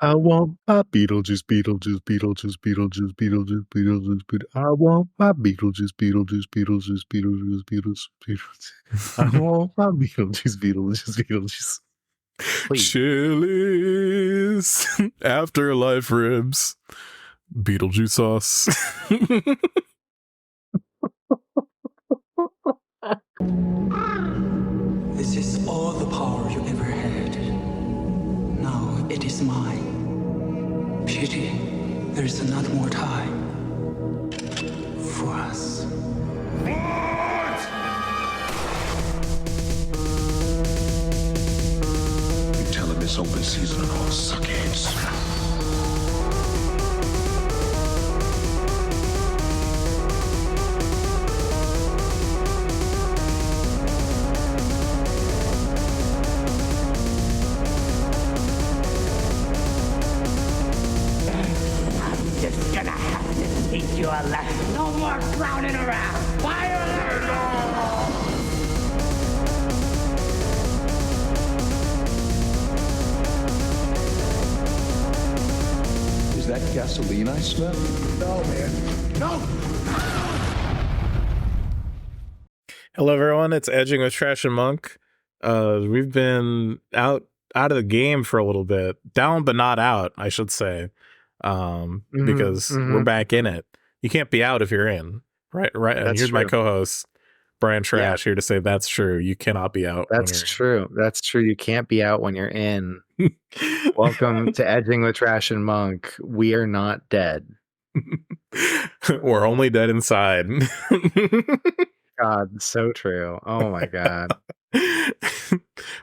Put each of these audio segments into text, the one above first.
I want my Beetlejuice, Beetlejuice, Beetlejuice, Beetlejuice, Beetlejuice, Beetlejuice, Beetlejuice. I want my Beetlejuice, Beetlejuice, Beetlejuice, Beetlejuice, Beetlejuice, Beetlejuice. I want my Beetlejuice, Beetlejuice, Beetlejuice. Please. Chili's afterlife ribs, Beetlejuice sauce. This is all the power you ever had. Now it is mine. Pity there is not more time for us. You tell him it's open season on all suckheads. Just gonna have to teach you a lesson. No more clowning around. Fire Is that gasoline I smell? No, man. No! Hello, everyone. It's Edging with Trash and Monk. We've been out of the game for a little bit, down but not out, I should say, because we're back in it. You can't be out if you're in, right? And That's here's my true. co-host Brian Trash here to say that's true. You cannot be out. That's true. That's true. You can't be out when you're in. Welcome to Edging with Trash and Monk. We are not dead. We're only dead inside. God, so true. Oh my God.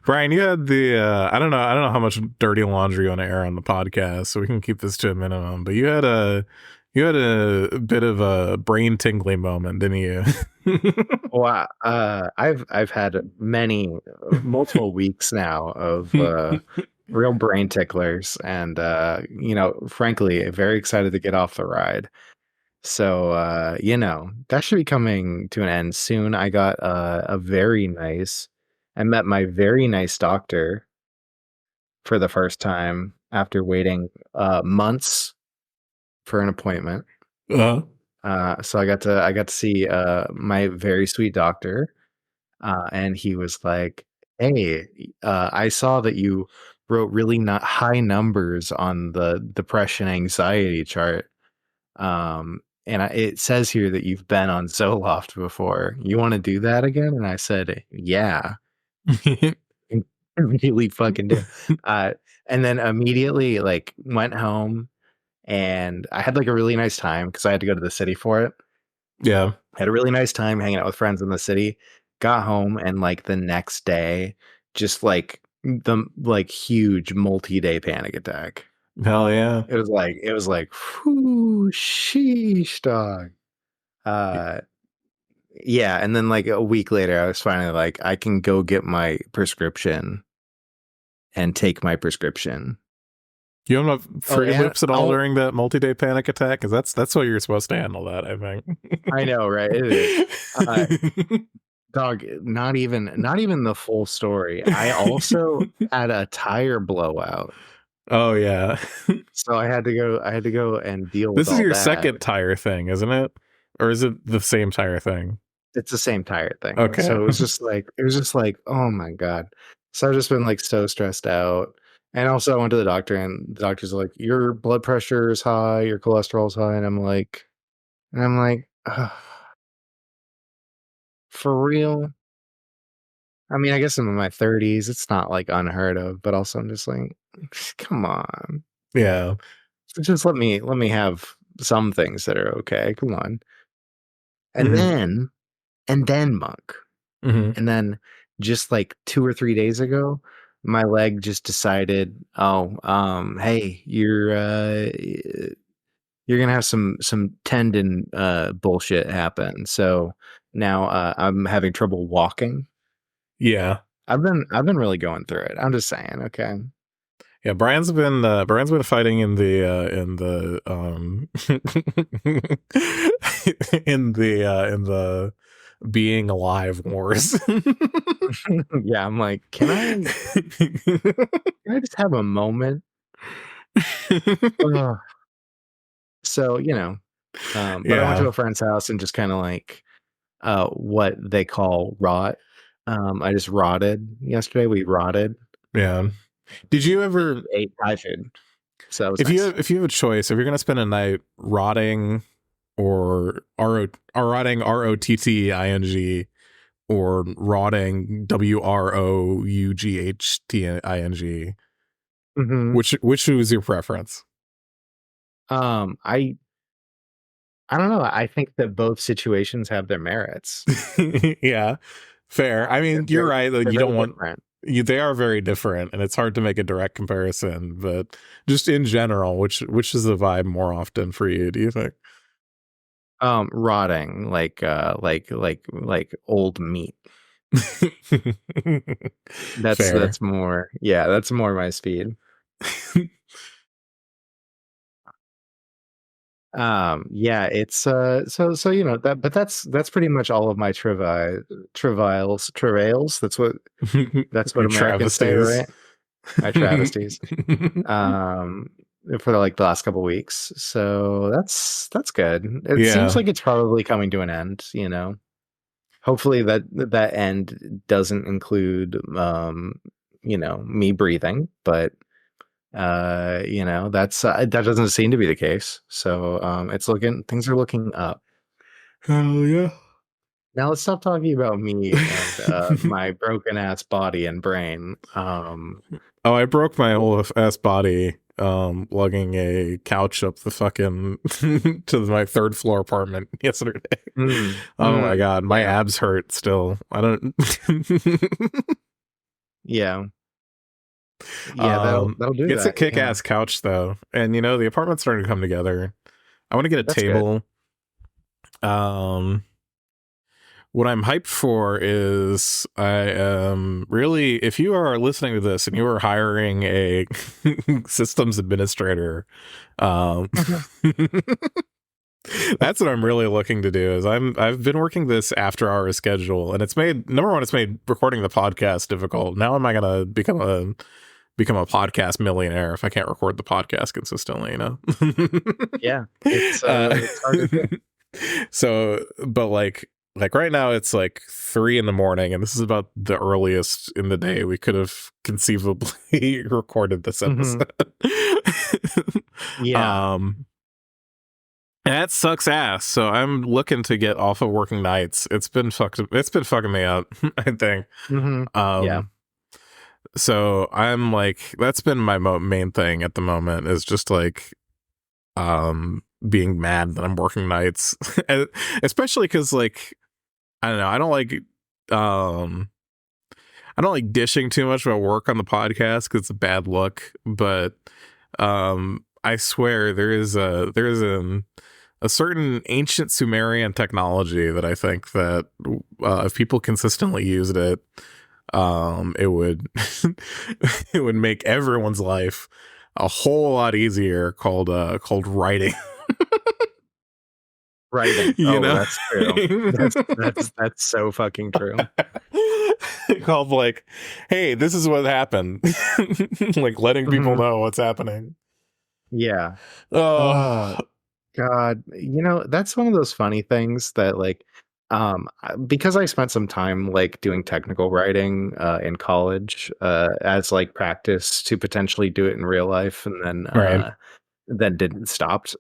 Brian, you had the I don't know how much dirty laundry you want to air on the podcast, so we can keep this to a minimum. But you had a bit of a brain tingling moment, didn't you? Well, I've had multiple weeks now of real brain ticklers, and frankly, very excited to get off the ride. So that should be coming to an end soon. I got I met my very nice doctor for the first time after waiting months for an appointment. So I got to see my very sweet doctor, and he was like, "Hey, I saw that you wrote really not high numbers on the depression anxiety chart, and it says here that you've been on Zoloft before. You want to do that again?" And I said, "Yeah." Really fucking do. And then immediately went home, and I had a really nice time because I had to go to the city for it. Yeah. Had a really nice time hanging out with friends in the city. Got home, and the next day, just the huge multi-day panic attack. Hell yeah. It was whoo, sheesh, dog. Yeah, and then a week later, I was finally I can go get my prescription and take my prescription. You don't have free lips at all during that multi-day panic attack? Because that's what you're supposed to handle that, I think. I know, right? It is. Dog, not even the full story. I also had a tire blowout. Oh yeah. So I had to go and deal with this is your that. second tire thing, isn't it? Or is it the same tire thing? It's the same tire thing. Okay. So it was just oh my God. So I've just been so stressed out. And also I went to the doctor, and the doctor's like, your blood pressure is high, your cholesterol's high. And I'm like, for real? I mean, I guess I'm in my 30s. It's not unheard of, but also I'm just come on. Yeah. Just let me have some things that are okay. Come on. And then Monk. And then just 2 or 3 days ago, my leg just decided, hey, you're gonna have some tendon bullshit happen. So now I'm having trouble walking. Yeah. I've been really going through it. I'm just saying, okay. Yeah, Brian's been fighting in the in the being alive wars. Yeah, I'm like, can I just have a moment? Ugh. So, but I went to a friend's house and just kind of like what they call rot. I just rotted yesterday. We rotted. Yeah. Did you ever ate Thai food? So that was if nice. you have a choice, if you're gonna spend a night rotting or rotting ROTTING or rotting WROUGHTING, which was your preference? I don't know. I think that both situations have their merits. Yeah, fair. I mean, you're right. You don't want different. They are very different, and it's hard to make a direct comparison. But just in general, which is the vibe more often for you? Do you think? Rotting, like old meat. That's more. Yeah, that's more my speed. Yeah, it's so that, but that's pretty much all of my travails. That's what Americans say, right? My travesties. For like the last couple weeks, so that's good. It seems like it's probably coming to an end. Hopefully that end doesn't include me breathing, but that's that doesn't seem to be the case. So things are looking up. Hell yeah. Now let's stop talking about me and my broken ass body and brain. I broke my whole ass body lugging a couch up the fucking to my third floor apartment yesterday. Oh my god, my abs hurt still. I don't. Yeah, that'll do it's a kick-ass couch though, and the apartment's starting to come together. I want to get a table. Good. What I'm hyped for is I am really, if you are listening to this and you are hiring a systems administrator, that's what I'm really looking to do. Is I've been working this after hours schedule, and it's made recording the podcast difficult. Now am I gonna become a podcast millionaire if I can't record the podcast consistently? Yeah, it's hard to do. So, but like right now it's like 3 a.m, and this is about the earliest in the day we could have conceivably recorded this episode. Yeah. And that sucks ass. So I'm looking to get off of working nights. It's been fucking me up, I think. Yeah. So I'm like, that's been my main thing at the moment, is just like being mad that I'm working nights. Especially because, like, I don't know, I don't like dishing too much about work on the podcast because it's a bad look. But I swear there is a certain ancient Sumerian technology that I think that if people consistently used it, it would it would make everyone's life a whole lot easier, called writing. Writing. That's true. That's so fucking true. Called like, hey, this is what happened. Like letting people know what's happening. Yeah. Oh God. That's one of those funny things that, like, because I spent some time like doing technical writing in college as like practice to potentially do it in real life, and then didn't stopped.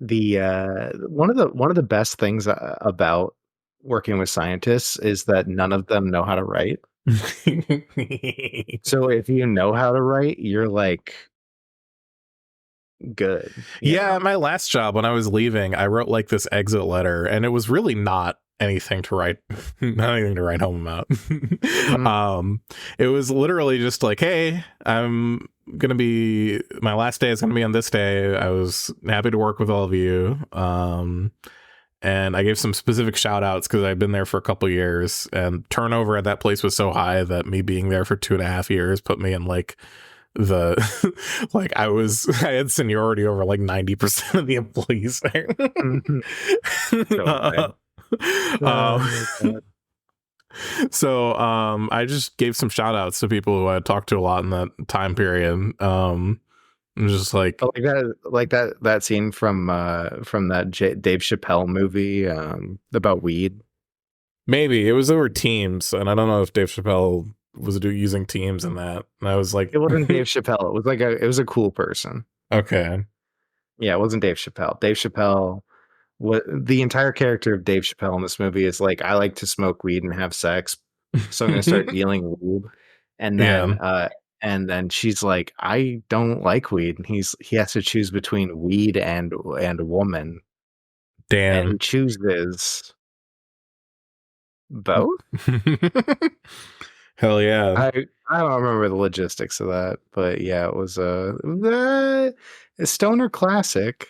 The one of the best things about working with scientists is that none of them know how to write. So if you know how to write, you're like good. Yeah, my last job, when I was leaving, I wrote like this exit letter, and it was really not anything to write home about. It was literally just like, hey, my last day is gonna be on this day. I was happy to work with all of you. And I gave some specific shout outs because I'd been there for a couple years, and turnover at that place was so high that me being there for 2.5 years put me in like I had seniority over like 90% of the employees there. So I just gave some shout outs to people who I talked to a lot in that time period. I'm just like, Oh, like that scene from that Dave Chappelle movie about weed. maybe it was over Teams, and I don't know if Dave Chappelle was using Teams in that. And I was like, It wasn't Dave Chappelle. It was it was a cool person. okay, Yeah, it wasn't Dave Chappelle. Dave Chappelle, what the entire character of Dave Chappelle in this movie is like, I like to smoke weed and have sex, so I'm gonna start dealing weed. And then she's like, I don't like weed, and he has to choose between weed and a woman, and he damn. chooses both. Hell yeah. I don't remember the logistics of that, but yeah, it was a stoner classic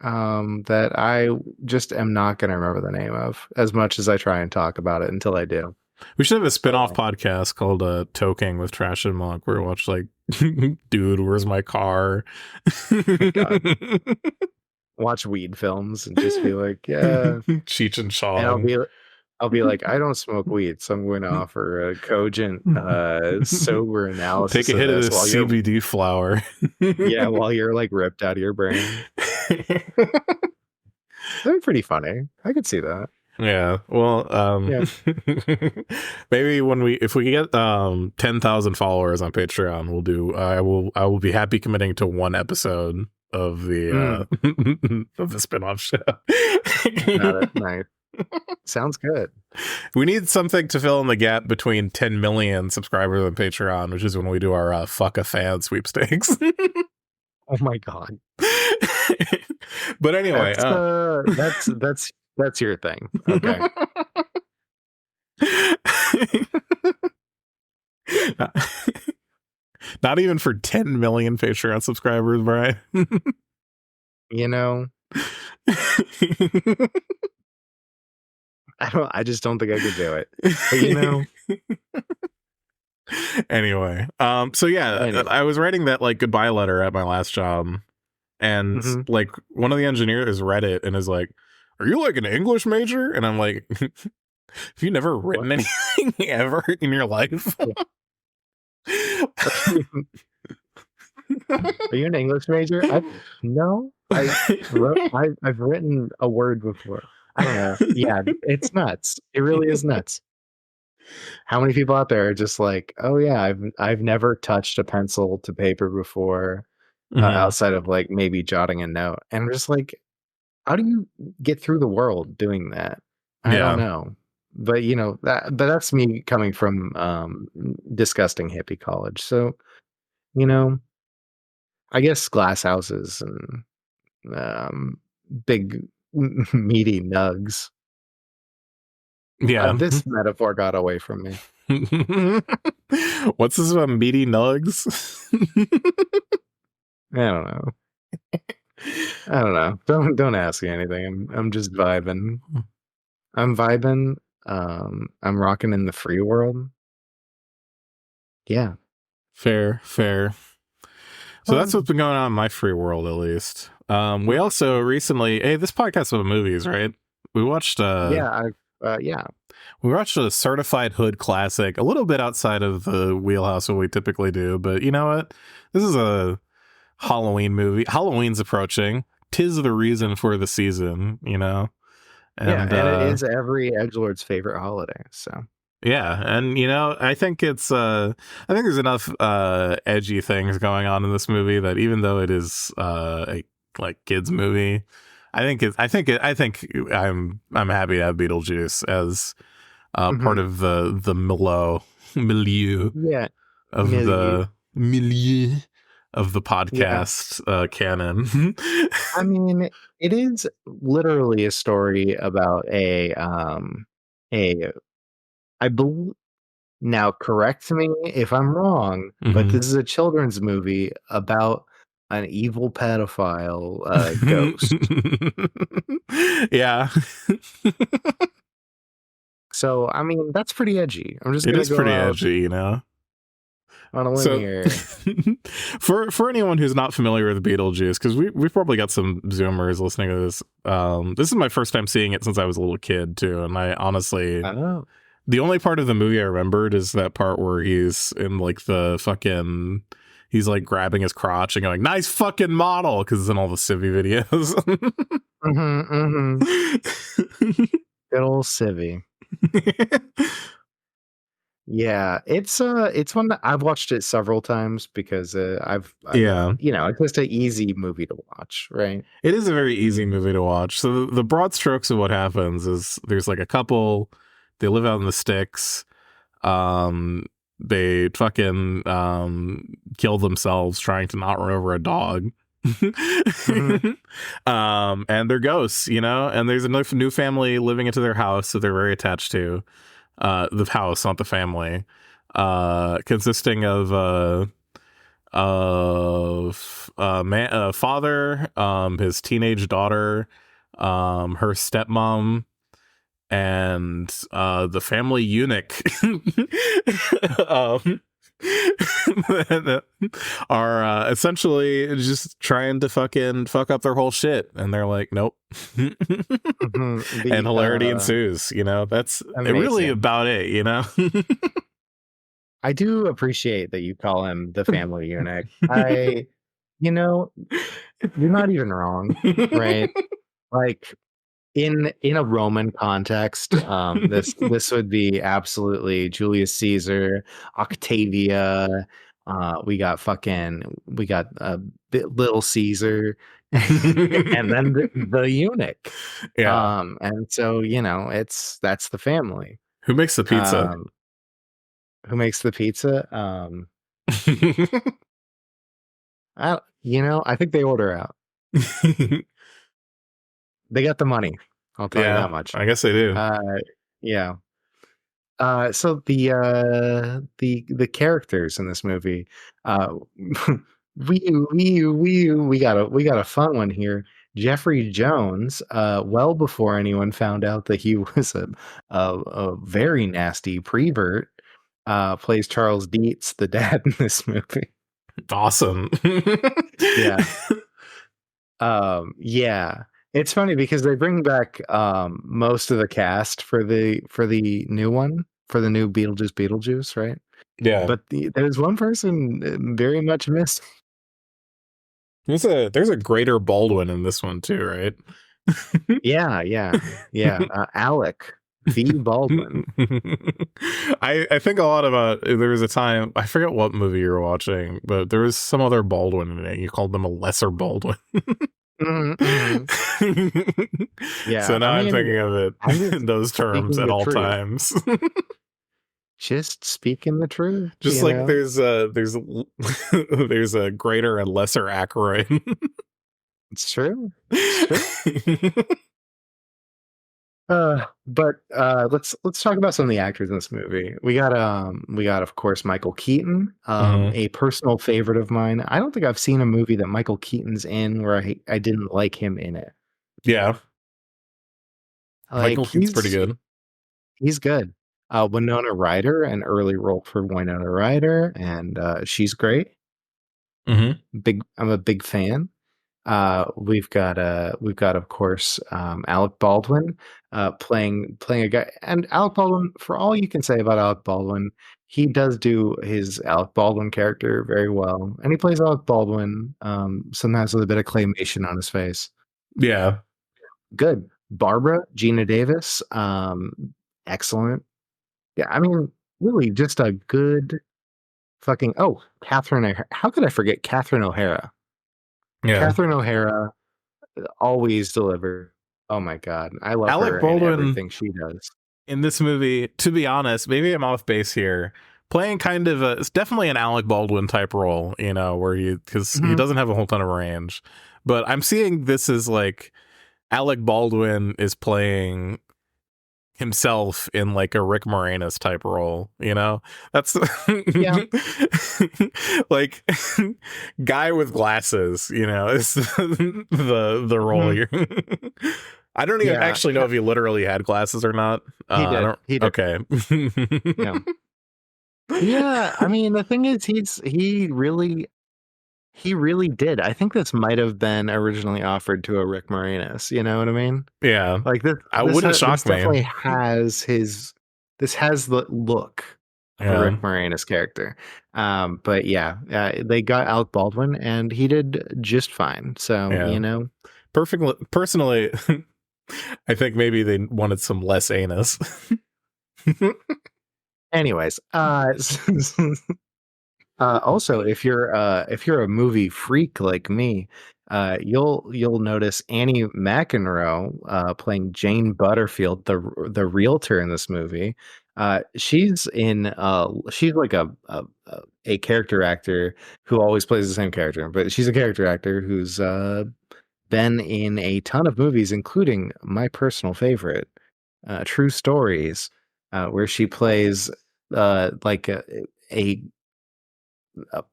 that I just am not going to remember the name of, as much as I try and talk about it until I do. We should have a spin-off podcast called Toking with Trash and Monk, where we watch like, dude, where's my car? Watch weed films and just be like, yeah, Cheech and Chong. And I'll be like, I don't smoke weed, so I'm going to offer a cogent, sober analysis. Take a hit of this CBD flower. Yeah, while you're like ripped out of your brain. That'd be pretty funny. I could see that. Yeah. Well, maybe if we get 10,000 followers on Patreon, we'll do. I will be happy committing to one episode of the of the spin-off show. Got it. Nice. Sounds good. We need something to fill in the gap between 10 million subscribers on Patreon, which is when we do our fuck a fan sweepstakes. Oh my god. But anyway, that's your thing. Okay. Not even for 10 million Patreon subscribers, Brian. You know, I just don't think I could do it. But you know. Anyway, so yeah, I was writing that like goodbye letter at my last job, and like one of the engineers read it and is like, "Are you like an English major?" And I'm like, "Have you never written anything ever in your life?" Are you an English major? No. I've written a word before. I don't know. Yeah, it's nuts. It really is nuts. How many people out there are just like, oh yeah, I've never touched a pencil to paper before, outside of like maybe jotting a note, and I'm just like, how do you get through the world doing that? I don't know, but you know that's me coming from disgusting hippie college, so you know, I guess glass houses and big meaty nugs. Yeah, this metaphor got away from me. What's this about meaty nugs? I don't know. Don't ask me anything. I'm just vibing. I'm vibing. I'm rocking in the free world. Yeah. Fair. So that's what's been going on in my free world, at least. We also recently, this podcast is about movies, right? We watched we watched a Certified Hood classic, a little bit outside of the wheelhouse of what we typically do, but you know what? This is a Halloween movie. Halloween's approaching. 'Tis the reason for the season, you know? And it is every edgelord's favorite holiday, so. Yeah, and you know, I think there's enough edgy things going on in this movie that even though it is a like kids movie, I'm happy to have Beetlejuice as part of the milieu of the podcast canon. I mean, it is literally a story about I believe, now correct me if I'm wrong, but this is a children's movie about an evil pedophile ghost. Yeah. So, I mean, that's pretty edgy. It is pretty edgy, you know? On a limb here. For anyone who's not familiar with Beetlejuice, because we've probably got some Zoomers listening to this. This is my first time seeing it since I was a little kid, too. And I honestly The only part of the movie I remembered is that part where he's in like the fucking, he's like grabbing his crotch and going, "Nice fucking model," because it's in all the Civvy videos. Good old Civvy. Yeah, it's one that I've watched it several times because Yeah, it's just an easy movie to watch, right? it is a very easy movie to watch. So the broad strokes of what happens is there's like a couple, they live out in the sticks. They fucking kill themselves trying to not run over a dog. And they're ghosts, and there's a new family living into their house that they're very attached to. The house, not the family, consisting of father, his teenage daughter, her stepmom, and the family eunuch are essentially just trying to fucking fuck up their whole shit, and they're like, nope. And hilarity ensues. That's really about it. I do appreciate that you call him the family eunuch. You're not even wrong, right? Like in a Roman context, this would be absolutely Julius Caesar, Octavia. We got Little Caesar, and then the eunuch. Yeah. And so that's the family. Who makes the pizza? Who makes the pizza? I think they order out. They got the money. I'll tell you that much. I guess they do. Yeah. So the characters in this movie, we got a fun one here. Jeffrey Jones, well before anyone found out that he was a very nasty prevert, plays Charles Dietz, the dad in this movie. Awesome. Yeah. Yeah. It's funny because they bring back most of the cast for the new one, for the new Beetlejuice, right? Yeah. But there's one person very much missed. There's a greater Baldwin in this one too, right? Yeah. Alec V. Baldwin. I think a lot about, there was a time, I forget what movie you were watching, but there was some other Baldwin in it. You called them a lesser Baldwin. Yeah. So now I'm thinking of it in those terms at all times. Just speaking the truth. Just like there's a greater and lesser Aykroyd. It's true. But let's talk about some of the actors in this movie. We got of course Michael Keaton, a personal favorite of mine. I don't think I've seen a movie that Michael Keaton's in where I didn't like him in it. Yeah. Like, Michael Keaton's pretty good. He's good. Winona Ryder, an early role for Winona Ryder, and she's great. I'm a big fan. We've got of course Alec Baldwin playing a guy, and Alec Baldwin, for all you can say about Alec Baldwin, he does do his Alec Baldwin character very well, and he plays Alec Baldwin sometimes with a bit of claymation on his face. Yeah, good. Barbara Gina Davis, excellent. Yeah, I mean, really, just a good fucking. Oh, Catherine O'Hara. How could I forget Catherine O'Hara? Yeah, Catherine O'Hara always deliver. Oh my god, I love Alec her Baldwin and everything she does in this movie. To be honest, maybe I'm off base here. Playing kind of it's definitely an Alec Baldwin type role, where he doesn't have a whole ton of range, but I'm seeing this as like Alec Baldwin is playing himself in like a Rick Moranis type role, that's like guy with glasses, is the role here. I don't even actually know if he literally had glasses or not. He did. Okay. Yeah, I mean, the thing is, he really did. I think this might have been originally offered to a Rick Moranis. You know what I mean? Yeah. Like this wouldn't shock me. Definitely has his this has the look of a Rick Moranis character. But yeah, they got Alec Baldwin, and he did just fine. So you know, perfectly. Personally, I think maybe they wanted some less anus. Anyways, also, if you're a movie freak like me, you'll notice Annie McEnroe playing Jane Butterfield, the realtor in this movie. She's like a character actor who always plays the same character, but she's a character actor who's been in a ton of movies, including my personal favorite, True Stories, where she plays like a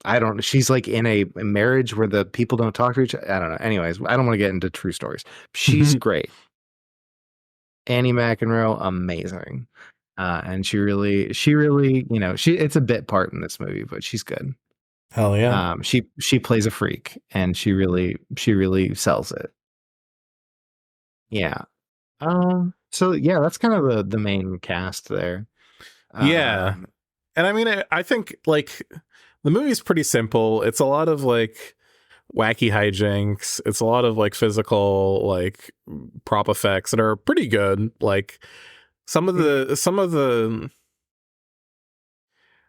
I don't know. She's like in a marriage where the people don't talk to each other. I don't know. Anyways, I don't want to get into True Stories. She's great. Annie McEnroe, amazing. And she really, you know, it's a bit part in this movie, but she's good. Hell yeah. She plays a freak, and she really sells it. Yeah. So yeah, that's kind of the main cast there. Yeah. And I mean, I think like the movie's pretty simple. It's a lot of like wacky hijinks. It's a lot of like physical, like prop effects that are pretty good. Like some of the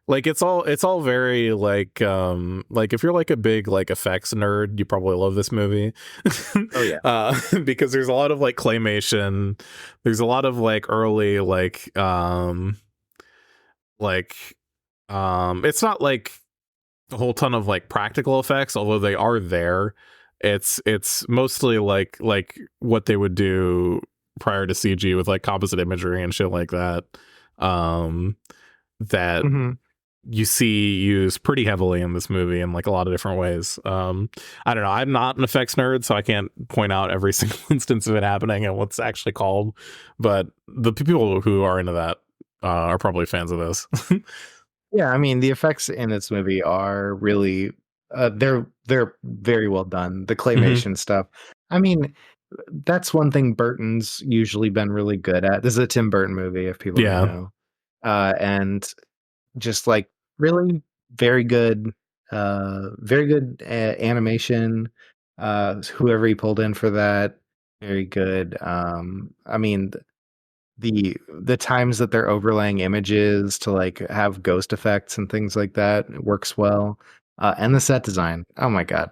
like it's all very like if you're like a big like effects nerd, you probably love this movie. Oh yeah. Because there's a lot of like claymation. There's a lot of like early it's not like a whole ton of like practical effects, although they are there. It's mostly like what they would do prior to CG with like composite imagery and shit like that. That you see used pretty heavily in this movie in like a lot of different ways. I don't know. I'm not an effects nerd, so I can't point out every single instance of it happening and what's actually called. But the people who are into that are probably fans of this. Yeah, I mean, the effects in this movie are really they're very well done. The claymation stuff. I mean, that's one thing Burton's usually been really good at. This is a Tim Burton movie, if people don't know. And just like really very good animation. Whoever he pulled in for that, very good. I mean, the times that they're overlaying images to like have ghost effects and things like that, it works well. And the set design, oh my god,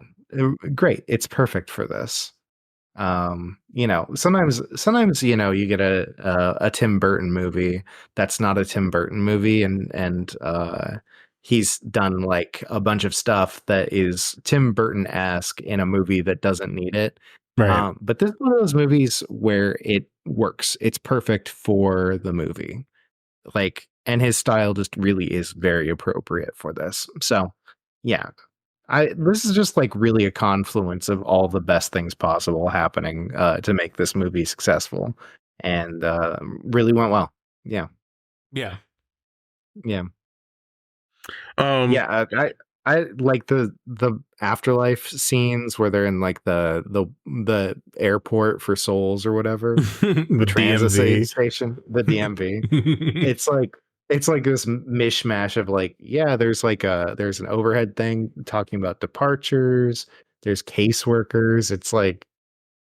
great! It's perfect for this. You know, sometimes you know you get a Tim Burton movie that's not a Tim Burton movie, and he's done like a bunch of stuff that is Tim Burton-esque in a movie that doesn't need it. Right. But this is one of those movies where it works. It's perfect for the movie. Like, and his style just really is very appropriate for this. So, yeah. This is just like really a confluence of all the best things possible happening to make this movie successful, and really went well. Yeah. Yeah. Yeah. Yeah, I like the afterlife scenes where they're in like the airport for souls or whatever, the transit DMV. station, the DMV. It's like this mishmash of like, yeah, there's an overhead thing talking about departures. There's caseworkers. It's like,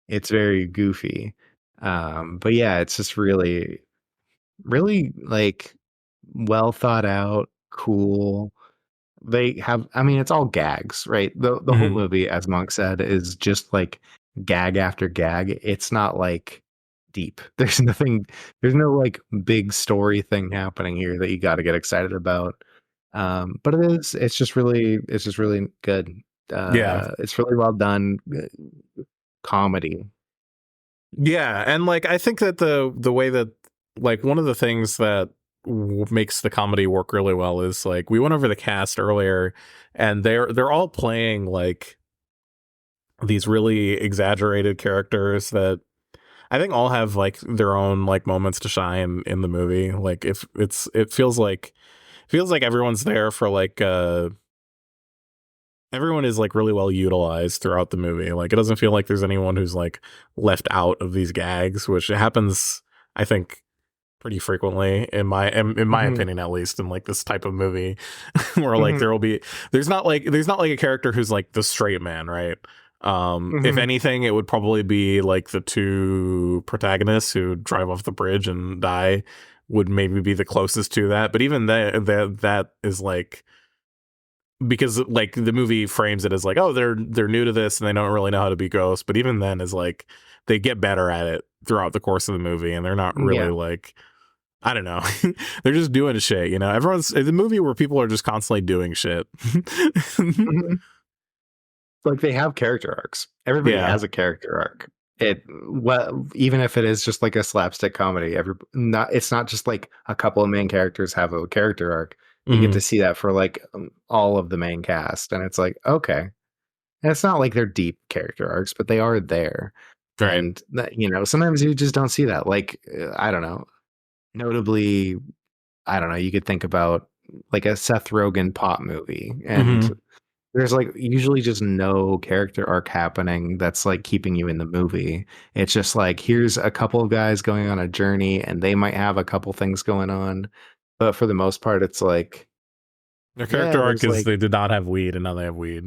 it's very goofy. But yeah, it's just really, really like well thought out, cool. They have, I mean, it's all gags, right? The whole movie, as Monk said, is just like gag after gag. It's not like deep. There's no like big story thing happening here that you got to get excited about. But it's just really good. It's really well done comedy. Yeah, and like I think that the way that like one of the things that makes the comedy work really well is like we went over the cast earlier, and they're all playing like these really exaggerated characters that I think all have like their own like moments to shine in the movie. Like if it feels like everyone's there for like everyone is like really well utilized throughout the movie. Like it doesn't feel like there's anyone who's like left out of these gags, which happens I think pretty frequently in my opinion, at least, in like this type of movie, where like there's not like a character who's like the straight man, right? If anything, it would probably be like the two protagonists who drive off the bridge and die would maybe be the closest to that. But even that is like, because like the movie frames it as like, oh, they're new to this and they don't really know how to be ghosts. But even then is like, they get better at it throughout the course of the movie, and they're not really like, I don't know. They're just doing shit, you know? Everyone's the movie where people are just constantly doing shit. Like they have character arcs. Everybody has a character arc. Even if it is just like a slapstick comedy, it's not just like a couple of main characters have a character arc. You get to see that for like all of the main cast, and it's like, okay. And it's not like they're deep character arcs, but they are there. Right. And that, you know, sometimes you just don't see that. Like, I don't know. Notably, I don't know, you could think about like a Seth Rogen pop movie, and there's like usually just no character arc happening that's like keeping you in the movie. It's just like, here's a couple of guys going on a journey, and they might have a couple things going on, but for the most part, it's like their character arc is like, they did not have weed and now they have weed,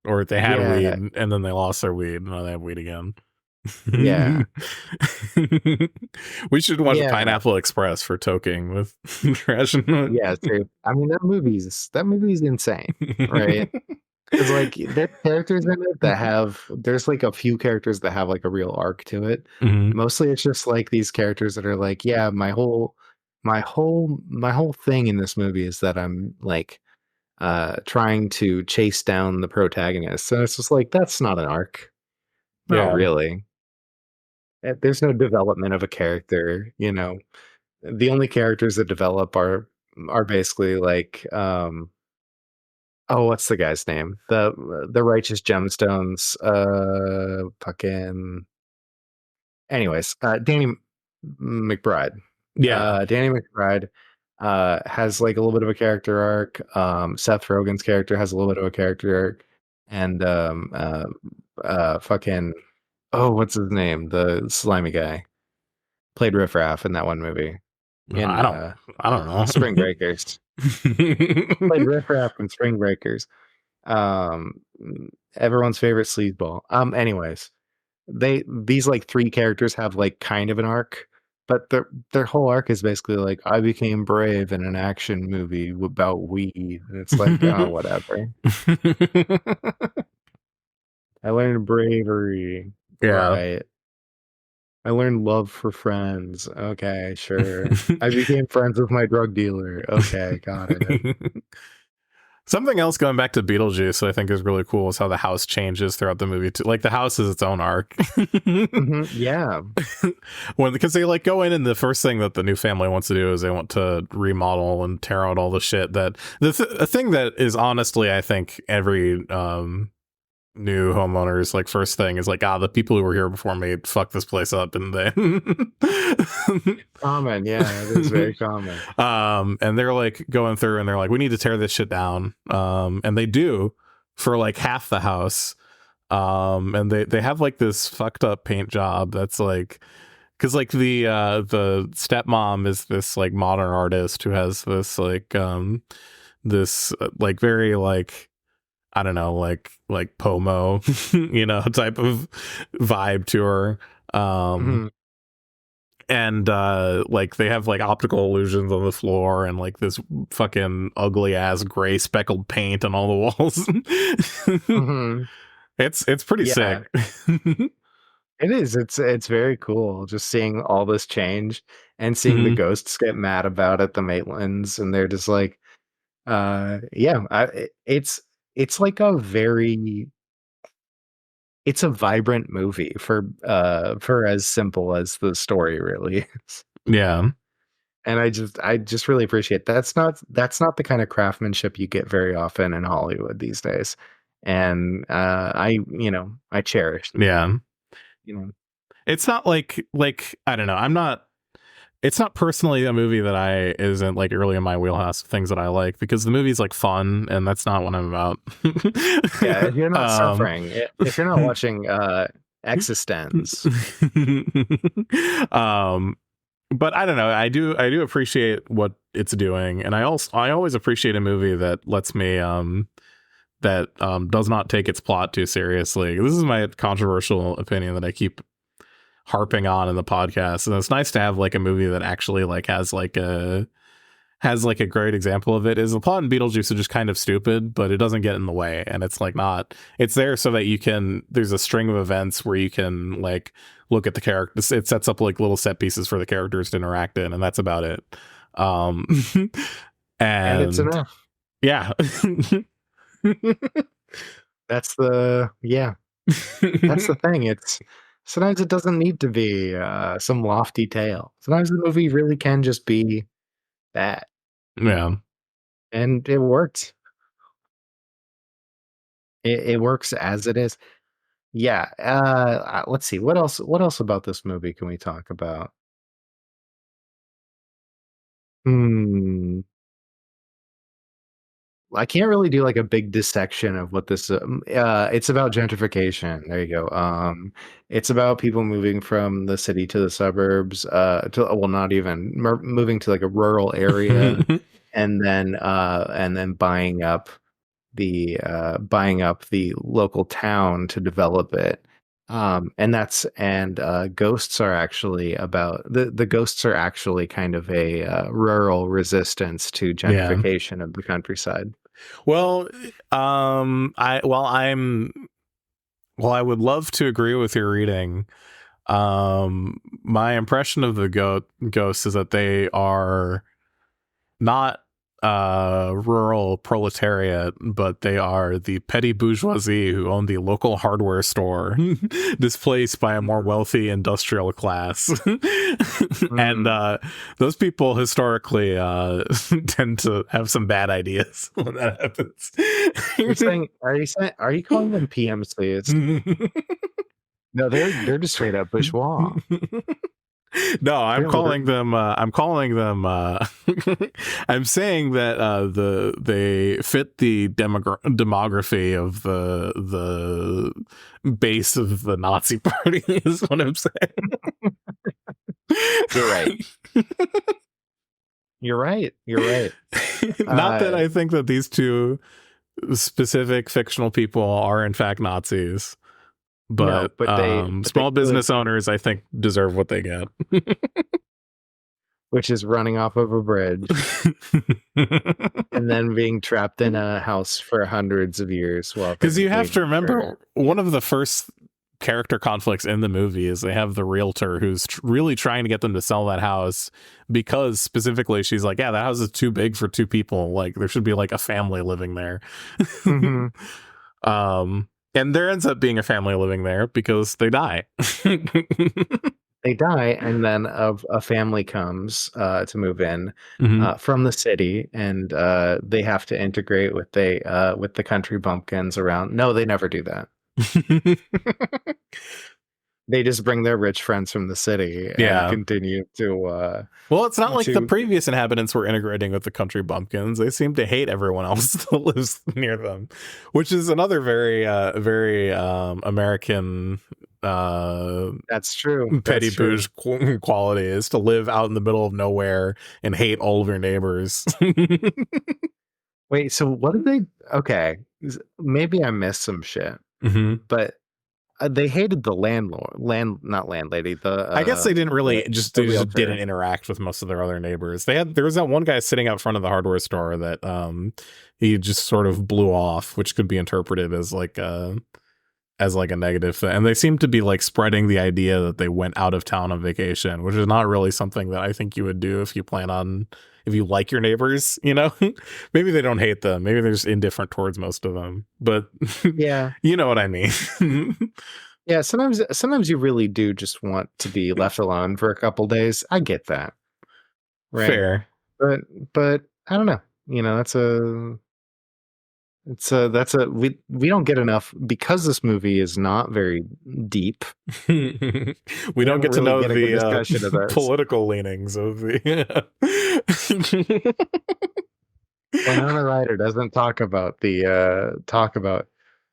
or they had weed and then they lost their weed and now they have weed again. Yeah. We should watch Pineapple Express for toking with trash. Yeah, true. I mean, that movie's insane, right? There's like there's characters in it that there's like a few characters that have like a real arc to it. Mostly it's just like these characters that are like, yeah, my whole thing in this movie is that I'm like trying to chase down the protagonist. So it's just like, that's not an arc. Not really. There's no development of a character, you know. The only characters that develop are basically like what's the guy's name? The Righteous Gemstones fucking anyways, Danny McBride. Danny McBride has like a little bit of a character arc. Seth Rogen's character has a little bit of a character arc, and fucking what's his name? The slimy guy played Riff Raff in that one movie. I don't know. Spring Breakers. Played Riff Raff in Spring Breakers. Everyone's favorite sleazeball. Anyways, these like three characters have like kind of an arc, but their whole arc is basically like, I became brave in an action movie about weed. And it's like, oh, whatever. I learned bravery. Yeah. Right. I learned love for friends. Okay, sure. I became friends with my drug dealer. Okay, got it. Something else going back to Beetlejuice that I think is really cool is how the house changes throughout the movie too. Like the house is its own arc. Yeah. Because they like go in and the first thing that the new family wants to do is they want to remodel and tear out all the shit that a thing that is honestly, I think every new homeowners like first thing is like, the people who were here before me fucked this place up, and they common. Yeah, it is very common. And they're like going through and they're like, we need to tear this shit down, and they do for like half the house, and they have like this fucked up paint job that's like, because like the stepmom is this like modern artist who has this like this like very like, I don't know, like Pomo, you know, type of vibe to her. And like they have like optical illusions on the floor and like this fucking ugly ass gray speckled paint on all the walls. It's pretty sick. It is. It's very cool just seeing all this change and seeing the ghosts get mad about it, the Maitlands, and they're just like, it's like it's a vibrant movie for as simple as the story really is. Yeah. And I just really appreciate that's not the kind of craftsmanship you get very often in Hollywood these days. And I cherish it. Yeah. You know. It's not like I don't know, it's not personally a movie that isn't like early in my wheelhouse of things that I like, because the movie's like fun and that's not what I'm about. Yeah, if you're not suffering, if you're not watching Existence. but I don't know. I do appreciate what it's doing, and I always appreciate a movie that lets me does not take its plot too seriously. This is my controversial opinion that I keep harping on in the podcast, and it's nice to have like a movie that actually like has like a great example of it. Is the plot in Beetlejuice is just kind of stupid, but it doesn't get in the way, and it's like not. It's there so that you can. There's a string of events where you can like look at the characters. It sets up like little set pieces for the characters to interact in, and that's about it. And it's enough. Yeah. That's the thing. It's sometimes it doesn't need to be some lofty tale. Sometimes the movie really can just be that. Yeah. And it worked. It works as it is. Yeah. Let's see. What else about this movie can we talk about? I can't really do like a big dissection of what this it's about gentrification. There you go. It's about people moving from the city to the suburbs, not even moving to like a rural area and then buying up the local town to develop it. Ghosts are actually about the ghosts are actually kind of a rural resistance to gentrification of the countryside. Well, I would love to agree with your reading. My impression of the ghosts is that they are not rural proletariat, but they are the petty bourgeoisie who own the local hardware store, displaced by a more wealthy industrial class. And those people historically tend to have some bad ideas when that happens. Are you calling them PMCs? No, they're just straight up bourgeois. No, I'm calling them. I'm saying that they fit the demography of the base of the Nazi Party. Is what I'm saying. You're right. You're right. Not that I think that these two specific fictional people are in fact Nazis. But small business owners, I think, deserve what they get. Which is running off of a bridge and then being trapped in a house for hundreds of years. Because you have to remember, one of the first character conflicts in the movie is they have the realtor who's really trying to get them to sell that house because specifically she's like, yeah, that house is too big for two people. Like there should be like a family living there. Mm-hmm. And there ends up being a family living there because they die. They die, and then a family comes to move in from the city, and they have to integrate with the country bumpkins around. No, they never do that. They just bring their rich friends from the city and continue to... well, it's not like the previous inhabitants were integrating with the country bumpkins. They seem to hate everyone else that lives near them, which is another very American... that's true. Petty bouge quality is to live out in the middle of nowhere and hate all of your neighbors. Wait, so what did they... Okay, maybe I missed some shit, but... they hated the not landlady. I guess they didn't really they just didn't interact with most of their other neighbors. There was that one guy sitting out front of the hardware store that he just sort of blew off, which could be interpreted as like a negative thing. And they seem to be like spreading the idea that they went out of town on vacation, which is not really something that I think you would do if you like your neighbors, you know. Maybe they don't hate them, maybe they're just indifferent towards most of them, but yeah, you know what I mean. Yeah, sometimes you really do just want to be left alone for a couple days. I get that, right? Fair, but I don't know, you know, we don't get enough because this movie is not very deep. we don't get to know the political leanings of the Winona Ryder doesn't talk about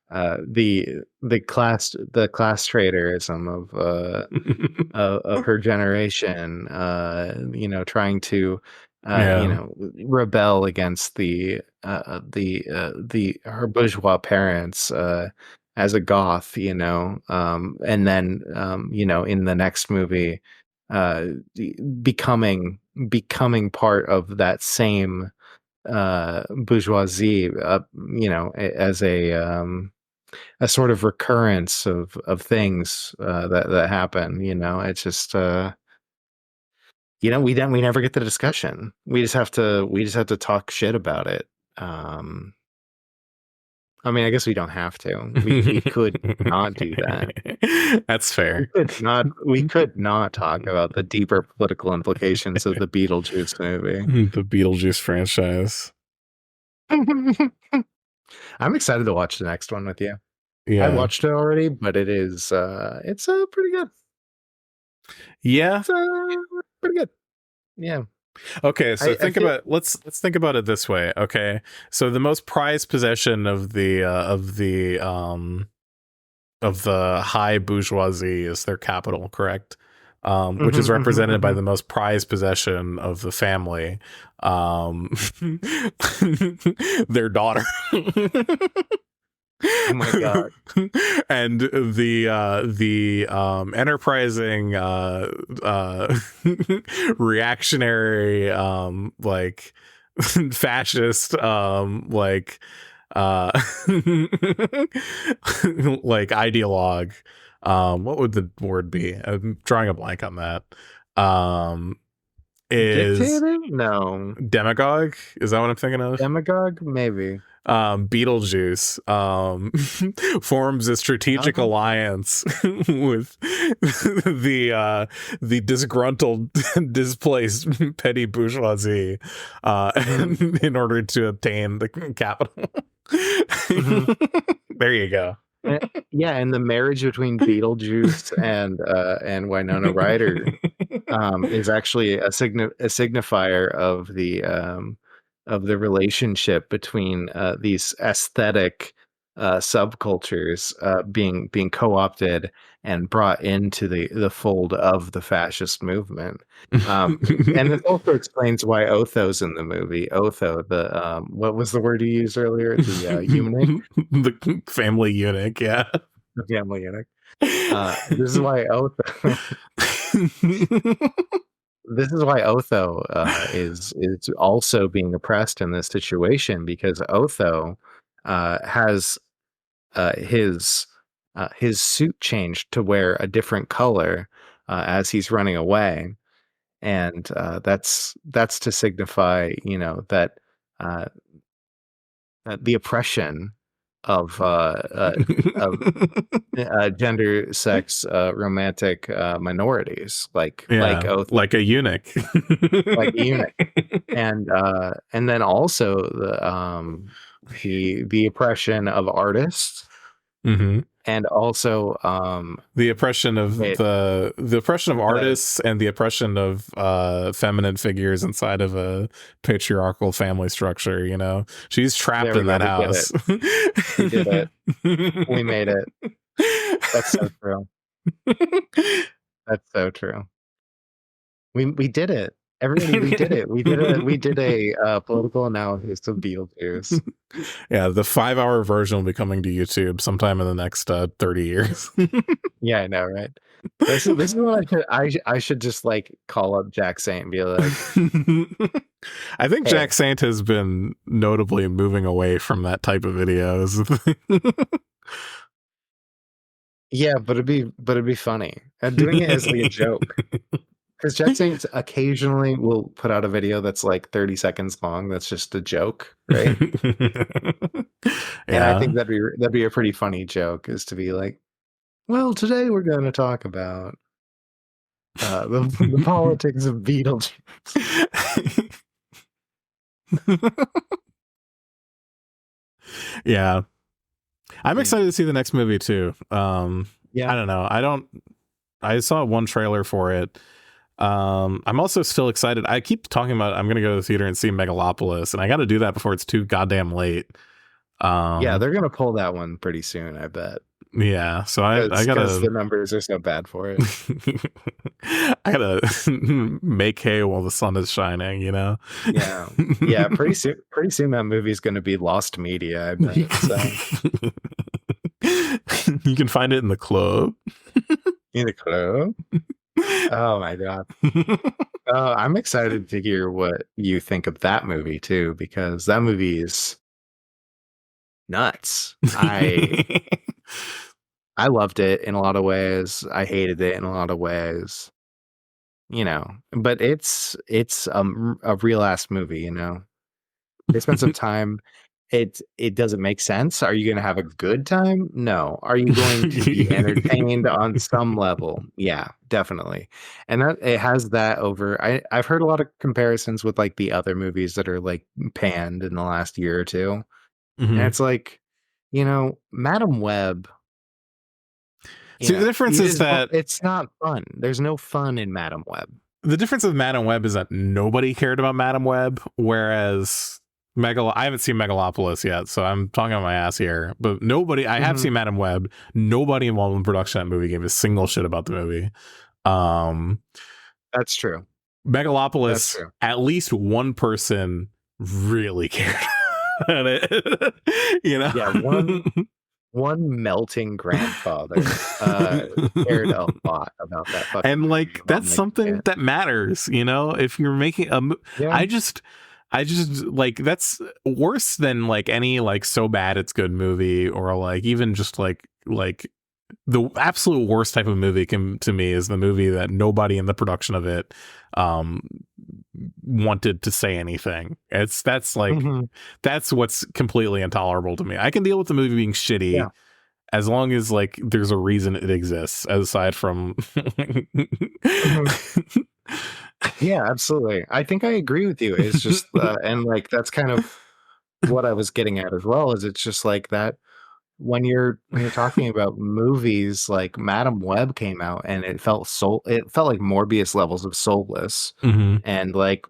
the class traitorism of her generation, trying to rebel against the her bourgeois parents as a goth, and then in the next movie uh becoming part of that same bourgeoisie, as a sort of recurrence of things that happen. It's just we never get the discussion. We just have to talk shit about it. I mean, I guess we don't have to. We could not do that. That's fair. We could not talk about the deeper political implications of the Beetlejuice movie. The Beetlejuice franchise. I'm excited to watch the next one with you. Yeah. I watched it already, but it's pretty good. Yeah. It's pretty good. Yeah. Okay, so let's think about it this way. Okay, so the most prized possession of the high bourgeoisie is their capital, correct? Which is represented by the most prized possession of the family, their daughter. Oh my god! And the enterprising reactionary like fascist like like ideologue, what would the word be? I'm drawing a blank on that. Is dictator? No. Demagogue? Is that what I'm thinking of? Demagogue? Maybe. Beetlejuice forms a strategic alliance with the disgruntled, displaced petty bourgeoisie in order to obtain the capital. There you go. Yeah, and the marriage between Beetlejuice and Winona Ryder is actually a signifier of the relationship between these aesthetic subcultures being co-opted and brought into the fold of the fascist movement. And it also explains why Otho's in the movie. Otho, the what was the word you used earlier? The eunuch? The family eunuch, yeah. The family eunuch. This is why Otho this is why Otho is also being oppressed in this situation, because Otho has his suit changed to wear a different color as he's running away, and that's to signify, that the oppression of gender, sex, romantic minorities, like Otho, like a eunuch, like a eunuch, and then also the oppression of artists, and also the oppression of the oppression of artists and the oppression of feminine figures inside of a patriarchal family structure. She's trapped in that house. We did it. We made it. That's so true. That's so true. We did it. Everybody, we did it. We did a political analysis of Beetlejuice. Yeah, the 5-hour version will be coming to YouTube sometime in the next 30 years. Yeah, I know, right? This is what I should just like call up Jack Saint and be like, I think Jack Saint has been notably moving away from that type of videos. Yeah, but it'd be funny. And doing it as like a joke. Because Jack Saint occasionally will put out a video that's like 30 seconds long. That's just a joke, right? And I think that'd be a pretty funny joke, is to be like, well, today we're going to talk about the politics of Beetlejuice. Yeah, I'm excited to see the next movie too. Yeah, I don't know. I saw one trailer for it. I'm also still excited. I keep talking about I'm gonna go to the theater and see Megalopolis, and I got to do that before it's too goddamn late. Yeah, they're gonna pull that one pretty soon, I bet. Yeah, so I Because gotta the numbers are so bad for it. I gotta make hay while the sun is shining, you know. Yeah. Pretty soon that movie's gonna be lost media, I bet. So you can find it in the club. in the club. Oh my god. I'm excited to hear what you think of that movie too, because that movie is nuts. I loved it in a lot of ways. I hated it in a lot of ways. But it's a real ass movie, They spent some time. It doesn't make sense. Are you going to have a good time? No. Are you going to be entertained on some level? Yeah, definitely. And that it has that over. I've heard a lot of comparisons with like the other movies that are like panned in the last year or two. And it's like, Madam Web. See, the difference is that it's not fun. There's no fun in Madam Web. The difference with Madam Web is that nobody cared about Madam Web, whereas I haven't seen Megalopolis yet, so I'm talking on my ass here. But I have seen Madam Web. Nobody involved in production of that movie gave a single shit about the movie. That's true. Megalopolis, at least one person really cared about it. Yeah, one melting grandfather cared a lot about that fucking and like that's something that matters, if you're making I just like that's worse than like any like so bad it's good movie, or like even just like the absolute worst type of movie to me is the movie that nobody in the production of it wanted to say anything. That's what's completely intolerable to me. I can deal with the movie being shitty as long as like there's a reason it exists aside from Yeah, absolutely. I think I agree with you. It's just and like that's kind of what I was getting at as well, is it's just like that when you're talking about movies, like Madam Web came out and it felt like Morbius levels of soulless. And like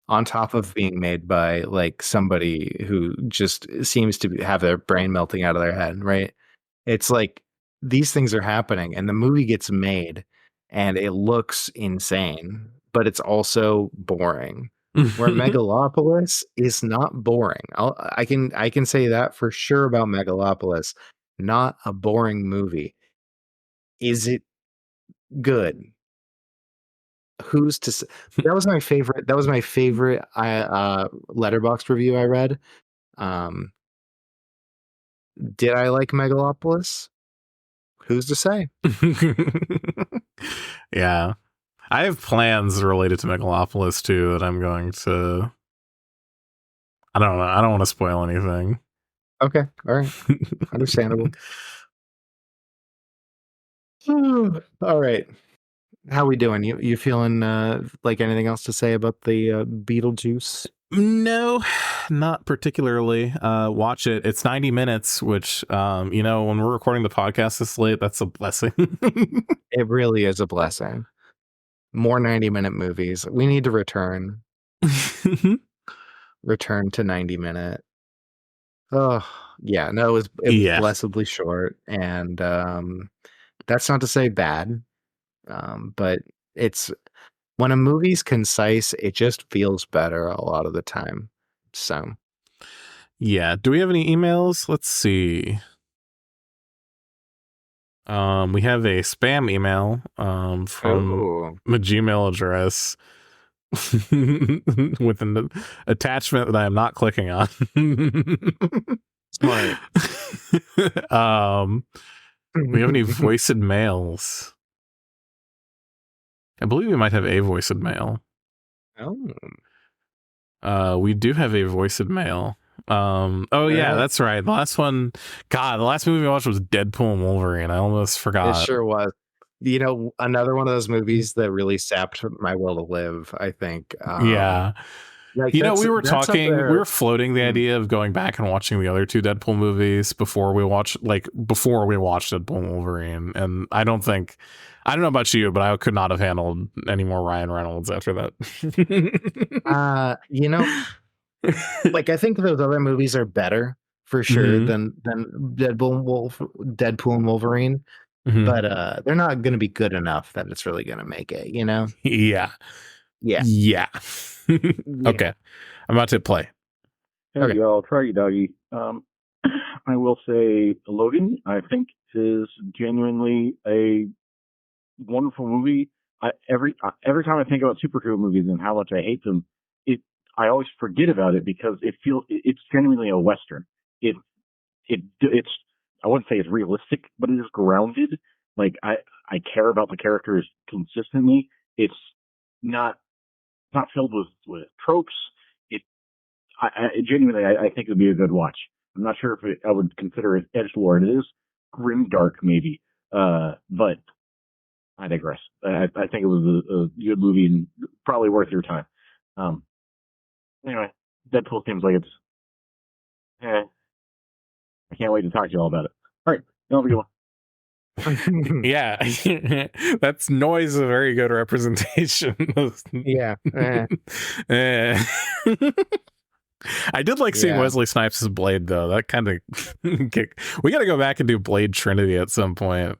on top of being made by like somebody who just seems to have their brain melting out of their head, right? It's like these things are happening and the movie gets made and it looks insane, but it's also boring. Where Megalopolis is not boring. I can say that for sure about Megalopolis. Not a boring movie. Is it good? Who's to say? That was my favorite. That was my favorite Letterboxd review I read. Did I like Megalopolis? Who's to say? Yeah. I have plans related to Megalopolis too that I'm going to. I don't know. I don't want to spoil anything. Okay. All right. Understandable. All right. How we doing? You feeling like anything else to say about the Beetlejuice? No, not particularly. Watch it. It's 90 minutes, which when we're recording the podcast this late, that's a blessing. It really is a blessing. More 90-minute movies. We need to return to 90-minute. Oh, yeah. No, it was blessedly short. And that's not to say bad. But it's when a movie's concise, it just feels better a lot of the time. So yeah. Do we have any emails? Let's see. We have a spam email from a Gmail address with an attachment that I am not clicking on. Smart. We have any voiced mails? I believe we might have a voiced mail. Oh. We do have a voiced mail. Yeah, that's right. The last one, God, the last movie I watched was Deadpool and Wolverine. I almost forgot. It sure was. Another one of those movies that really sapped my will to live, I think. Yeah. Like we were floating the idea of going back and watching the other two Deadpool movies before we watched Deadpool and Wolverine. And I don't know about you, but I could not have handled any more Ryan Reynolds after that. Like I think those other movies are better for sure Mhm. than Deadpool and Wolverine. Mhm. But they're not going to be good enough that it's really going to make it, you know? Yeah. Yeah. Yeah. Yeah. Okay. I'm about to play. Hey, Okay. I'll try you, doggy. I will say Logan, I think, is genuinely a wonderful movie. Every time I think about superhero movies and how much I hate them, I always forget about it because it's genuinely a western. It's I wouldn't say it's realistic, but it is grounded. Like I care about the characters consistently. It's not filled with tropes. It genuinely I think it would be a good watch. I'm not sure if I would consider it edgelord. It is grim dark maybe, but I digress. I think it was a good movie and probably worth your time. Anyway, Deadpool seems like it's. I can't wait to talk to you all about it. All right, have a good one. Yeah. That's noise a very good representation. Yeah. Eh. I did like seeing Yeah. Wesley Snipes' Blade, though. That kind of we got to go back and do Blade Trinity at some point.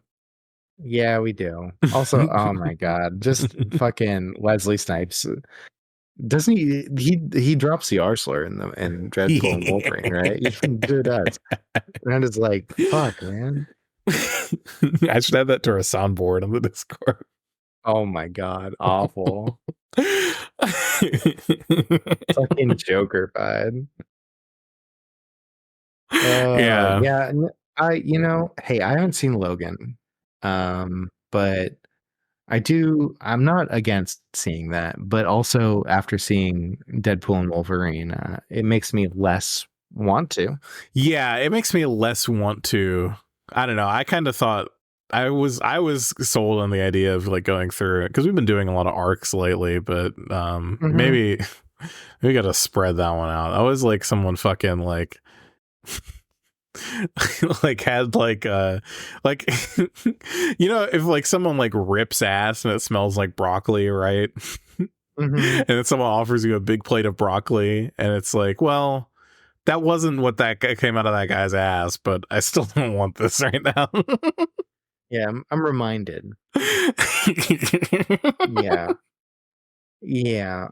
Yeah, we do. Also, oh my God, just fucking Wesley Snipes. Doesn't he drops the R slur in Deadpool and Wolverine, right? He sure does. And it's like, fuck, man. I should add that to our soundboard on the Discord. Oh my God, awful. Fucking Joker vibe. Yeah. Yeah. Hey, I haven't seen Logan. But I'm not against seeing that, but also after seeing Deadpool and Wolverine, it makes me less want to. Yeah, it makes me less want to. I don't know. I kind of thought I was sold on the idea of like going through it because we've been doing a lot of arcs lately, but maybe we got to spread that one out. I was like someone fucking like like had like you know, if like someone like rips ass and it smells like broccoli, right? And then someone offers you a big plate of broccoli and it's like, well, that wasn't what that came out of that guy's ass, but I still don't want this right now. Yeah, I'm reminded. Yeah. Yeah.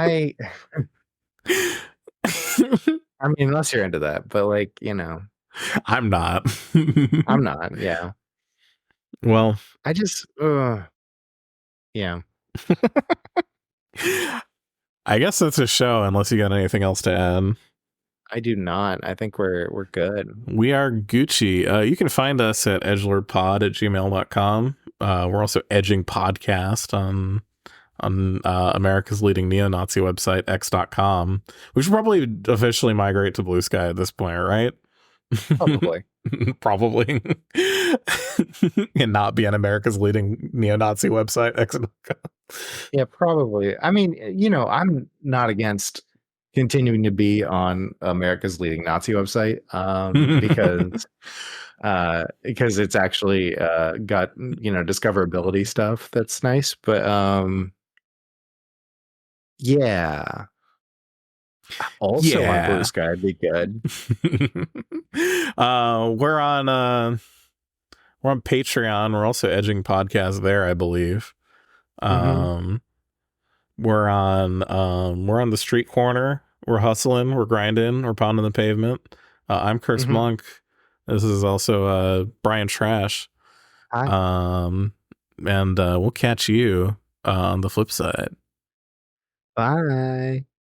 I mean, unless you're into that, but like, you know, I'm not. I'm not. Yeah. Well, I just, yeah. I guess that's a show unless you got anything else to add. I do not. I think we're good. We are Gucci. You can find us at edgelordpod@gmail.com. We're also Edging Podcast on America's leading neo-Nazi website, x.com. We should probably officially migrate to Blue Sky at this point, right? Probably. Probably. And not be on America's leading neo-Nazi website, x.com. Yeah, probably. I mean, you know, I'm not against continuing to be on America's leading Nazi website because it's actually got, you know, discoverability stuff that's nice, but yeah. Also on Blue Sky would be good. We're on Patreon. We're also Edging Podcast there, I believe. We're on the street corner. We're hustling. We're grinding. We're pounding the pavement. I'm Chris Monk. This is also Brian Trash. Hi. And we'll catch you on the flip side. Bye.